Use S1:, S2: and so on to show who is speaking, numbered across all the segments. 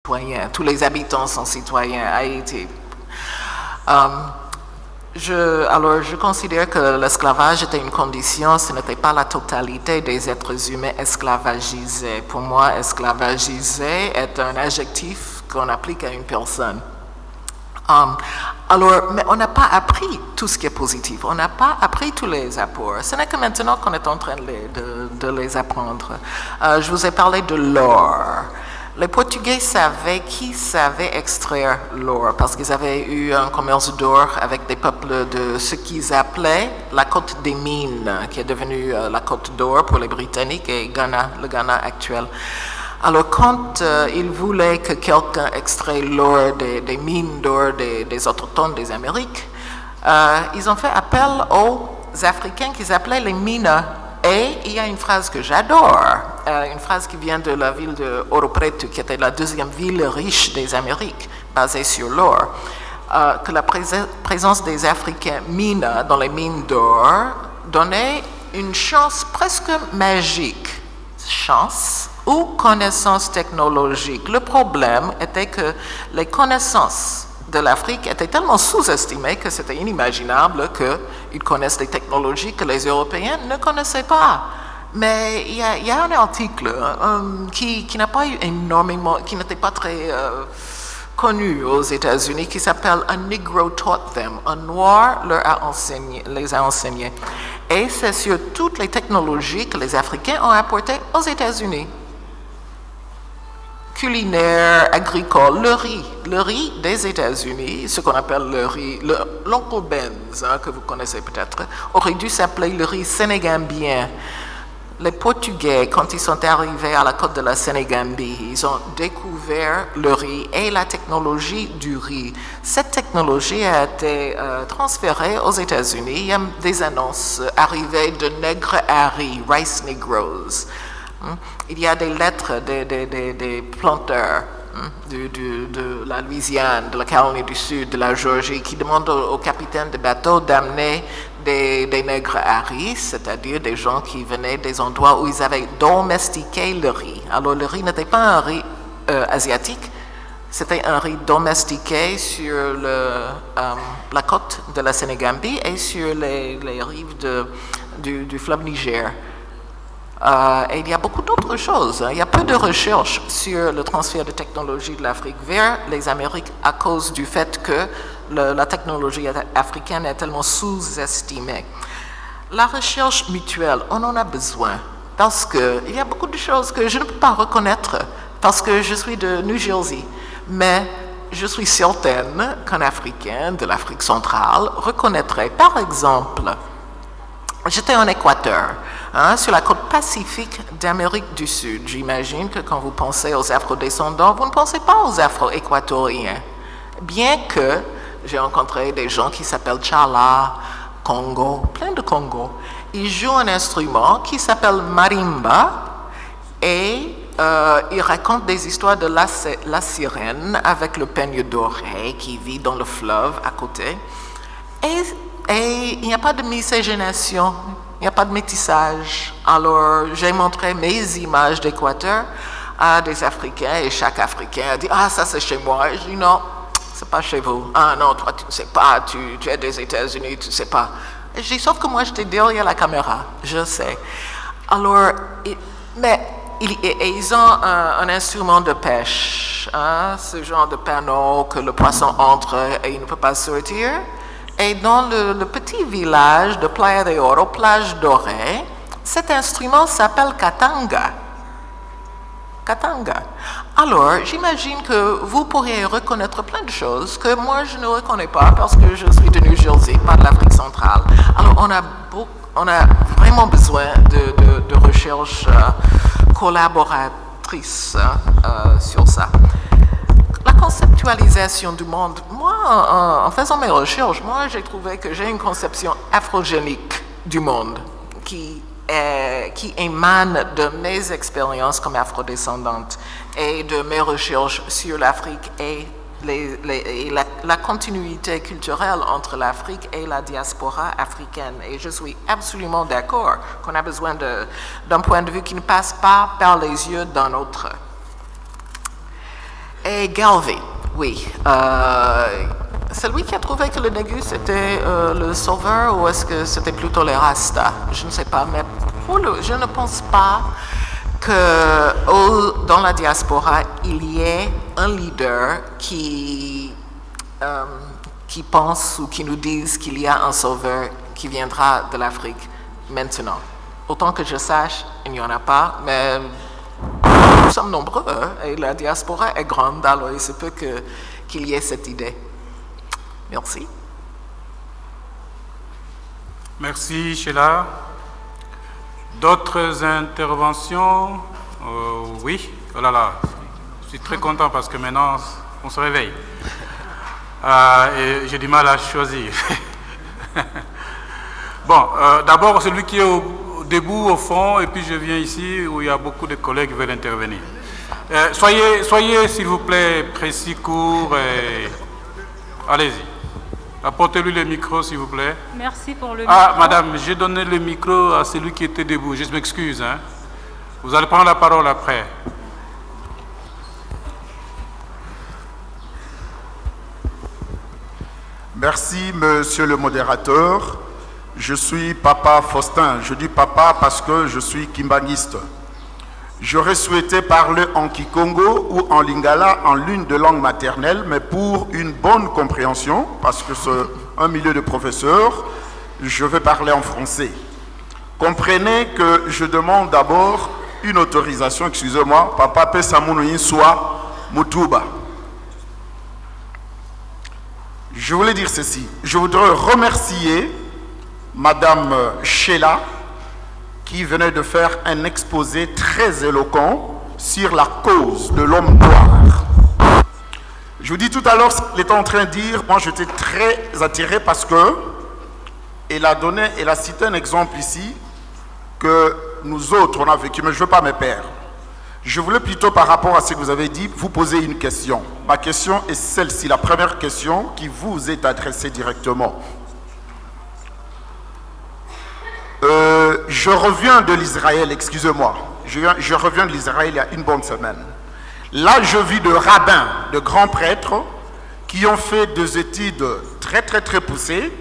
S1: citoyens. Tous les habitants sont citoyens à Haïti. Je considère que l'esclavage était une condition, ce n'était pas la totalité des êtres humains esclavagisés. Pour moi, esclavagisé est un adjectif qu'on applique à une personne. Mais on n'a pas appris tout ce qui est positif, on n'a pas appris tous les apports. Ce n'est que maintenant qu'on est en train de les apprendre. Je vous ai parlé de l'or. Les Portugais savaient qui savait extraire l'or parce qu'ils avaient eu un commerce d'or avec des peuples de ce qu'ils appelaient la côte des mines, qui est devenue la côte d'or pour les Britanniques et le Ghana actuel. Alors, quand ils voulaient que quelqu'un extrait l'or des mines d'or des autochtones des Amériques, ils ont fait appel aux Africains qu'ils appelaient les mineurs. Et il y a une phrase que j'adore, une phrase qui vient de la ville de Ouro Preto, qui était la deuxième ville riche des Amériques, basée sur l'or, que la présence des Africains mineurs dans les mines d'or donnait une chance presque magique. Chance ou connaissance technologique. Le problème était que les connaissances de l'Afrique étaient tellement sous-estimées que c'était inimaginable qu'ils connaissent des technologies que les Européens ne connaissaient pas. Mais il y a un article qui n'a pas eu énormément, qui n'était pas très connu aux États-Unis, qui s'appelle A Negro Taught Them. Un noir les a enseignés. Et c'est sur toutes les technologies que les Africains ont apportées aux États-Unis. Culinaire, agricole, le riz des États-Unis, ce qu'on appelle le riz, l'Oncle Ben's, que vous connaissez peut-être, aurait dû s'appeler le riz sénégambien. Les Portugais, quand ils sont arrivés à la côte de la Sénégambie, ils ont découvert le riz et la technologie du riz. Cette technologie a été transférée aux États-Unis. Il y a des annonces arrivées de nègres à riz, rice negroes. Il y a des lettres des planteurs de la Louisiane, de la Caroline du Sud, de la Géorgie, qui demandent aux capitaines de bateaux d'amener des nègres à riz, c'est-à-dire des gens qui venaient des endroits où ils avaient domestiqué le riz. Alors le riz n'était pas un riz asiatique, c'était un riz domestiqué sur la côte de la Sénégambie et sur les rives du fleuve Niger. Et il y a beaucoup d'autres choses. Il y a peu de recherches sur le transfert de technologie de l'Afrique vers les Amériques à cause du fait que la technologie africaine est tellement sous-estimée. La recherche mutuelle, on en a besoin parce qu'il y a beaucoup de choses que je ne peux pas reconnaître parce que je suis de New Jersey. Mais je suis certaine qu'un Africain de l'Afrique centrale reconnaîtrait, par exemple, j'étais en Équateur, sur la côte pacifique d'Amérique du Sud. J'imagine que quand vous pensez aux afrodescendants, vous ne pensez pas aux afro-équatoriens. Bien que j'ai rencontré des gens qui s'appellent Tchala, Congo, plein de Congo. Ils jouent un instrument qui s'appelle marimba et ils racontent des histoires de la sirène avec le peigne doré qui vit dans le fleuve à côté. Et il n'y a pas de miscégenation, il n'y a pas de métissage. Alors, j'ai montré mes images d'Équateur à des Africains et chaque Africain a dit « Ah, ça c'est chez moi ». Et je dis « Non, c'est pas chez vous. Ah non, toi tu ne sais pas, tu es des États-Unis, tu ne sais pas ». Et je dis « Sauf que moi j'étais derrière la caméra, je sais ». Alors, ils ont un instrument de pêche, ce genre de panneau que le poisson entre et il ne peut pas sortir. Et dans le petit village de Playa de Oro, plage dorée, cet instrument s'appelle katanga. Katanga. Alors, j'imagine que vous pourriez reconnaître plein de choses que moi je ne reconnais pas parce que je suis de New Jersey, pas de l'Afrique centrale. Alors, on a vraiment besoin de recherches collaboratrices sur ça. La conceptualisation du monde, moi, en faisant mes recherches, moi, j'ai trouvé que j'ai une conception afrogénique du monde qui émane de mes expériences comme afrodescendante et de mes recherches sur l'Afrique et la continuité culturelle entre l'Afrique et la diaspora africaine. Et je suis absolument d'accord qu'on a besoin d'un point de vue qui ne passe pas par les yeux d'un autre. Et Galvey, oui. C'est lui qui a trouvé que le Négus était le sauveur ou est-ce que c'était plutôt les Rastas? Je ne sais pas, mais je ne pense pas que dans la diaspora, il y ait un leader qui pense ou qui nous dise qu'il y a un sauveur qui viendra de l'Afrique maintenant. Autant que je sache, il n'y en a pas, mais nous sommes nombreux et la diaspora est grande, alors il se peut qu'il y ait cette idée. Merci.
S2: Merci, Sheila. D'autres interventions? Oui, oh là là, je suis très content parce que maintenant, on se réveille. Et j'ai du mal à choisir. Bon, d'abord, celui qui est debout au fond, et puis je viens ici où il y a beaucoup de collègues qui veulent intervenir. Soyez s'il vous plaît, précis, court, et allez-y. Apportez-lui le micro, s'il vous plaît.
S3: Merci pour le micro.
S2: Ah, madame, j'ai donné le micro à celui qui était debout. Je m'excuse. Hein. Vous allez prendre la parole après.
S4: Merci, monsieur le modérateur. Je suis Papa Faustin. Je dis papa parce que je suis kimbanguiste. J'aurais souhaité parler en kikongo ou en lingala, en l'une de langues maternelles, mais pour une bonne compréhension, parce que c'est un milieu de professeurs, je vais parler en français. Comprenez que je demande d'abord une autorisation, excusez-moi, Papa Pesamounou soit Mutuba. Je voulais dire ceci. Je voudrais remercier Madame Sheila qui venait de faire un exposé très éloquent sur la cause de l'homme noir. Je vous dis tout à l'heure, elle était en train de dire, moi j'étais très attiré parce que elle a cité un exemple ici que nous autres on a vécu, mais je ne veux pas me perdre. Je voulais plutôt par rapport à ce que vous avez dit, vous poser une question. Ma question est celle-ci, la première question qui vous est adressée directement. Je reviens de l'Israël, excusez-moi. Je reviens de l'Israël il y a une bonne semaine. Là, je vis de rabbins, de grands prêtres qui ont fait des études très poussées.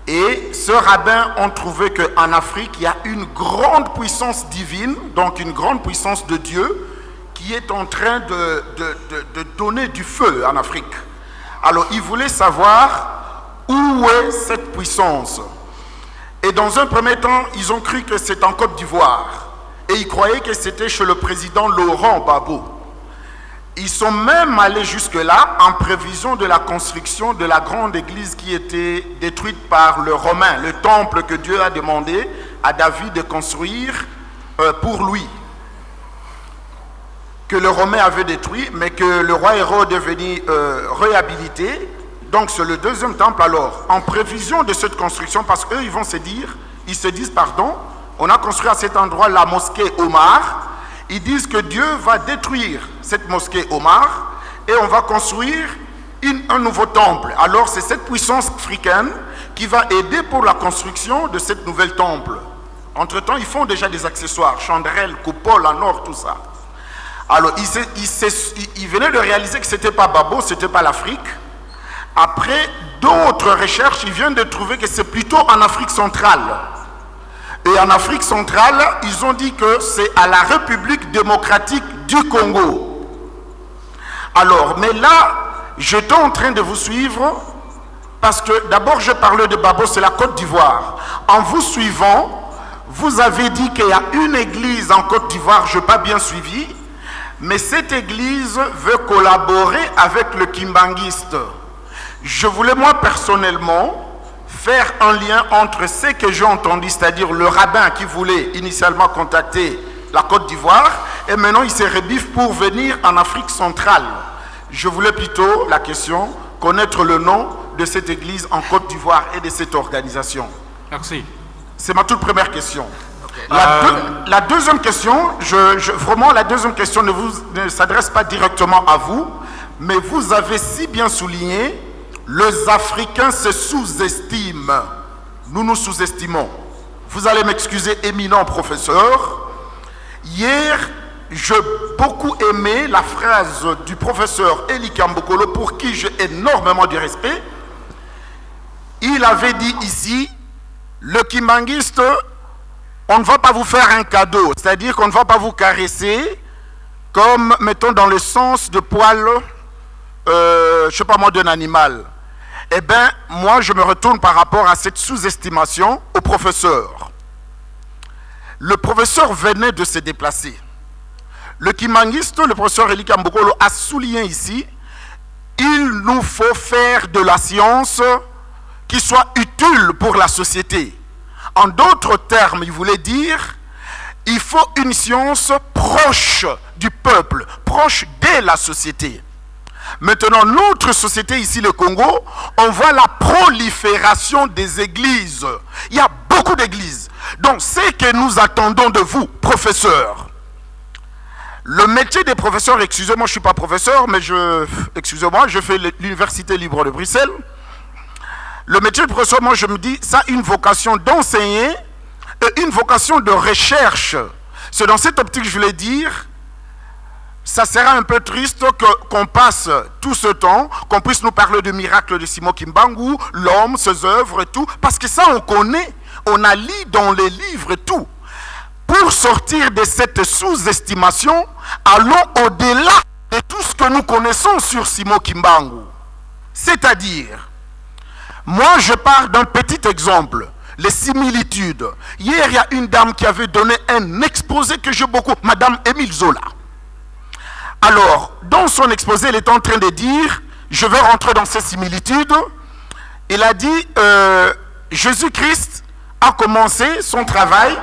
S4: Et ce rabbin ont trouvé qu'en Afrique, il y a une grande puissance divine, donc une grande puissance de Dieu, qui est en train de donner du feu en Afrique. Alors, ils voulaient savoir où est cette puissance. Et dans un premier temps, ils ont cru que c'était en Côte d'Ivoire. Et ils croyaient que c'était chez le président Laurent Gbagbo. Ils sont même allés jusque-là en prévision de la construction de la grande église qui était détruite par le Romain, le temple que Dieu a demandé à David de construire pour lui. Que le Romain avait détruit, mais que le roi Hérode est venu réhabiliter. Donc c'est le deuxième temple alors, en prévision de cette construction, parce qu'eux ils se disent, on a construit à cet endroit la mosquée Omar, ils disent que Dieu va détruire cette mosquée Omar et on va construire un nouveau temple. Alors c'est cette puissance africaine qui va aider pour la construction de cette nouvelle temple. Entre-temps, ils font déjà des accessoires, chandelles, coupoles en or, tout ça. Alors ils venaient de réaliser que ce n'était pas Babo, ce n'était pas l'Afrique. Après d'autres recherches, ils viennent de trouver que c'est plutôt en Afrique centrale. Et en Afrique centrale, ils ont dit que c'est à la République démocratique du Congo. Alors, mais là, j'étais en train de vous suivre parce que d'abord, je parlais de Babo, c'est la Côte d'Ivoire. En vous suivant, vous avez dit qu'il y a une église en Côte d'Ivoire, je n'ai pas bien suivi, mais cette église veut collaborer avec le kimbanguiste. Je voulais moi personnellement faire un lien entre ce que j'ai entendu, c'est-à-dire le rabbin qui voulait initialement contacter la Côte d'Ivoire et maintenant il se rebiffe pour venir en Afrique centrale. Je voulais plutôt, la question, connaître le nom de cette église en Côte d'Ivoire et de cette organisation.
S2: Merci.
S4: C'est ma toute première question.
S2: Okay.
S4: La deuxième question, vraiment la deuxième question ne s'adresse pas directement à vous, mais vous avez si bien souligné, les Africains se sous-estiment. Nous nous sous-estimons. Vous allez m'excuser, éminent professeur. Hier, j'ai beaucoup aimé la phrase du professeur Eli Kambokolo, pour qui j'ai énormément de respect. Il avait dit ici, le kimbanguiste, on ne va pas vous faire un cadeau, c'est-à-dire qu'on ne va pas vous caresser comme, mettons, dans le sens de poil, je ne sais pas moi, d'un animal. Eh bien, moi, je me retourne par rapport à cette sous-estimation au professeur. Le professeur venait de se déplacer. Le kimbanguiste, le professeur Eli Kambokolo, a souligné ici, il nous faut faire de la science qui soit utile pour la société. En d'autres termes, il voulait dire, il faut une science proche du peuple, proche de la société. Maintenant, notre société ici, le Congo, on voit la prolifération des églises. Il y a beaucoup d'églises. Donc, ce que nous attendons de vous, professeurs, le métier des professeurs, excusez-moi, je ne suis pas professeur, mais excusez-moi, je fais l'Université libre de Bruxelles. Le métier de professeur, moi je me dis, ça a une vocation d'enseigner et une vocation de recherche. C'est dans cette optique que je voulais dire, ça sera un peu triste qu'on passe tout ce temps, qu'on puisse nous parler du miracle de Simon Kimbangu, l'homme, ses œuvres et tout, parce que ça on connaît, on a lu dans les livres et tout. Pour sortir de cette sous-estimation, allons au-delà de tout ce que nous connaissons sur Simon Kimbangu. C'est-à-dire, moi je pars d'un petit exemple, les similitudes. Hier, il y a une dame qui avait donné un exposé que j'ai beaucoup, Madame Émile Zola. Alors, dans son exposé, elle est en train de dire, je vais rentrer dans ces similitudes. Il a dit, Jésus-Christ a commencé son travail.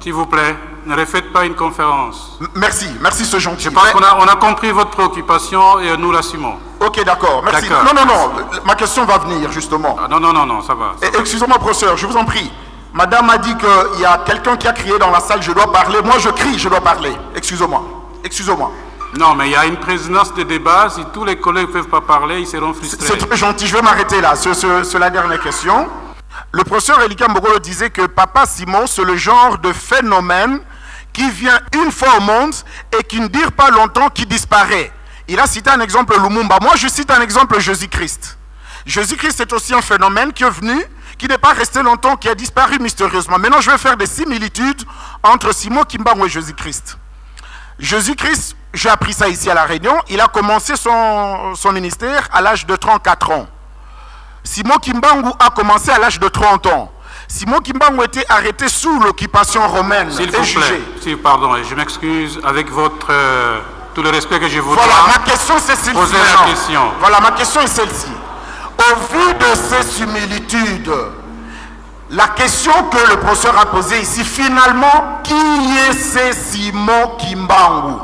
S2: S'il vous plaît, ne refaites pas une conférence.
S4: Merci, c'est gentil.
S2: Je pense qu'on a compris votre préoccupation et nous l'assumons.
S4: Ok, d'accord, merci. Non, ma question va venir justement.
S2: Ah, non, ça va.
S4: Excusez-moi, professeur, je vous en prie. Madame a dit qu'il y a quelqu'un qui a crié dans la salle, je dois parler. Moi, je crie, je dois parler. Excusez-moi.
S2: Non, mais il y a une présidence de débat. Si tous les collègues ne peuvent pas parler, ils seront frustrés.
S4: C'est très gentil, je vais m'arrêter là. C'est la dernière question. Le professeur Eli Kambokolo disait que Papa Simon, c'est le genre de phénomène qui vient une fois au monde et qui ne dure pas longtemps, qui disparaît. Il a cité un exemple Lumumba. Moi, je cite un exemple Jésus-Christ. Jésus-Christ est aussi un phénomène qui est venu, qui n'est pas resté longtemps, qui a disparu mystérieusement. Maintenant, je vais faire des similitudes entre Simon Kimbangu et Jésus-Christ. Jésus-Christ, j'ai appris ça ici à La Réunion, il a commencé son ministère à l'âge de 34 ans. Simon Kimbangu a commencé à l'âge de 30 ans. Simon Kimbangu était arrêté sous l'occupation romaine.
S2: S'il vous plaît, pardon, je m'excuse avec votre tout le respect que je vous dois.
S4: Voilà, ma question c'est celle-ci.
S2: Posez la question.
S4: Voilà, ma question est celle-ci. Au vu de ces similitudes, la question que le professeur a posée ici, finalement, qui est ce Simon Kimbangu?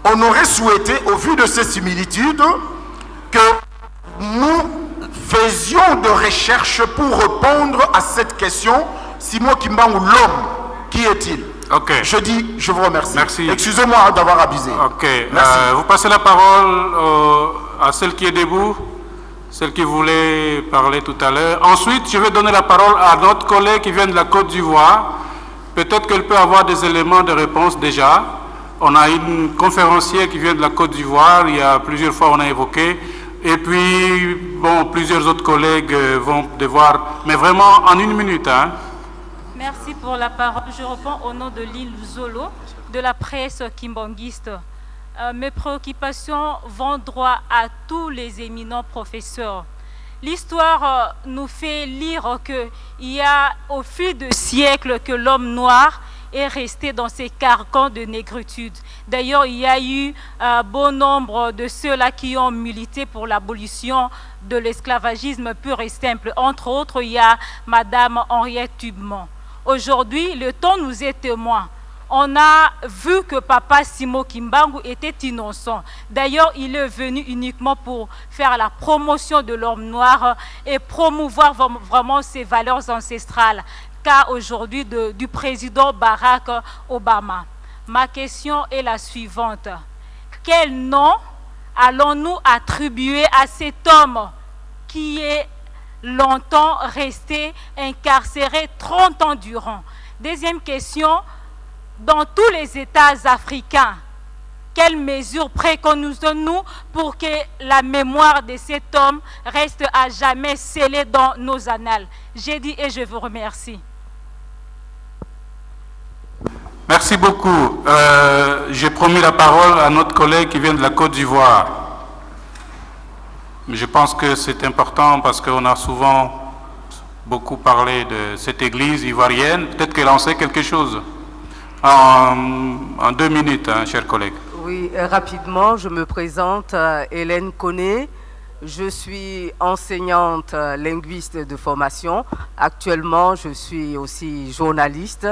S4: On aurait souhaité, au vu de ces similitudes, que nous faisions de recherche pour répondre à cette question. Simon Kimbangu, l'homme, qui est-il?
S2: Ok.
S4: Je vous remercie.
S2: Merci.
S4: Excusez-moi d'avoir abusé.
S2: Ok.
S4: Merci.
S2: Vous passez la parole à celle qui est debout, celle qui voulait parler tout à l'heure. Ensuite, je vais donner la parole à notre collègue qui vient de la Côte d'Ivoire. Peut-être qu'elle peut avoir des éléments de réponse déjà. On a une conférencière qui vient de la Côte d'Ivoire. Il y a plusieurs fois on a évoqué. Et puis, bon, plusieurs autres collègues vont devoir... Mais vraiment, en une minute, hein.
S3: Merci pour la parole. Je réponds au nom de l'île Zolo, de la presse kimbanguiste. Mes préoccupations vont droit à tous les éminents professeurs. L'histoire nous fait lire qu'il y a au fil de siècles que l'homme noir est resté dans ces carcans de négritude. D'ailleurs, il y a eu bon nombre de ceux-là qui ont milité pour l'abolition de l'esclavagisme pur et simple. Entre autres, il y a Madame Henriette Tubman. Aujourd'hui, le temps nous est témoin. On a vu que Papa Simon Kimbangu était innocent. D'ailleurs, il est venu uniquement pour faire la promotion de l'homme noir et promouvoir vraiment ses valeurs ancestrales. Cas aujourd'hui du président Barack Obama. Ma question est la suivante. Quel nom allons-nous attribuer à cet homme qui est longtemps resté incarcéré 30 ans durant? Deuxième question, dans tous les États africains. Quelles mesures préconisons-nous pour que la mémoire de cet homme reste à jamais scellée dans nos annales? J'ai dit et je vous remercie.
S2: Merci beaucoup. J'ai promis la parole à notre collègue qui vient de la Côte d'Ivoire. Je pense que c'est important parce qu'on a souvent beaucoup parlé de cette église ivoirienne. Peut-être qu'elle en sait quelque chose. En 2 minutes, hein, chers collègues.
S5: Oui, rapidement, je me présente, Hélène Koné. Je suis enseignante linguiste de formation. Actuellement, je suis aussi journaliste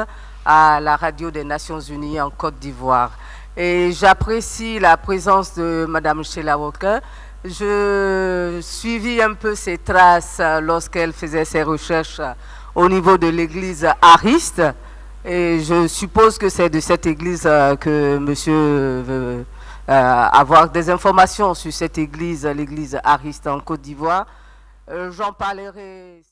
S5: à la radio des Nations Unies en Côte d'Ivoire. Et j'apprécie la présence de Madame Sheila Walker. Je suivis un peu ses traces lorsqu'elle faisait ses recherches au niveau de l'église Ariste. Et je suppose que c'est de cette église que monsieur veut avoir des informations sur cette église, l'église Ariste en Côte d'Ivoire. J'en parlerai.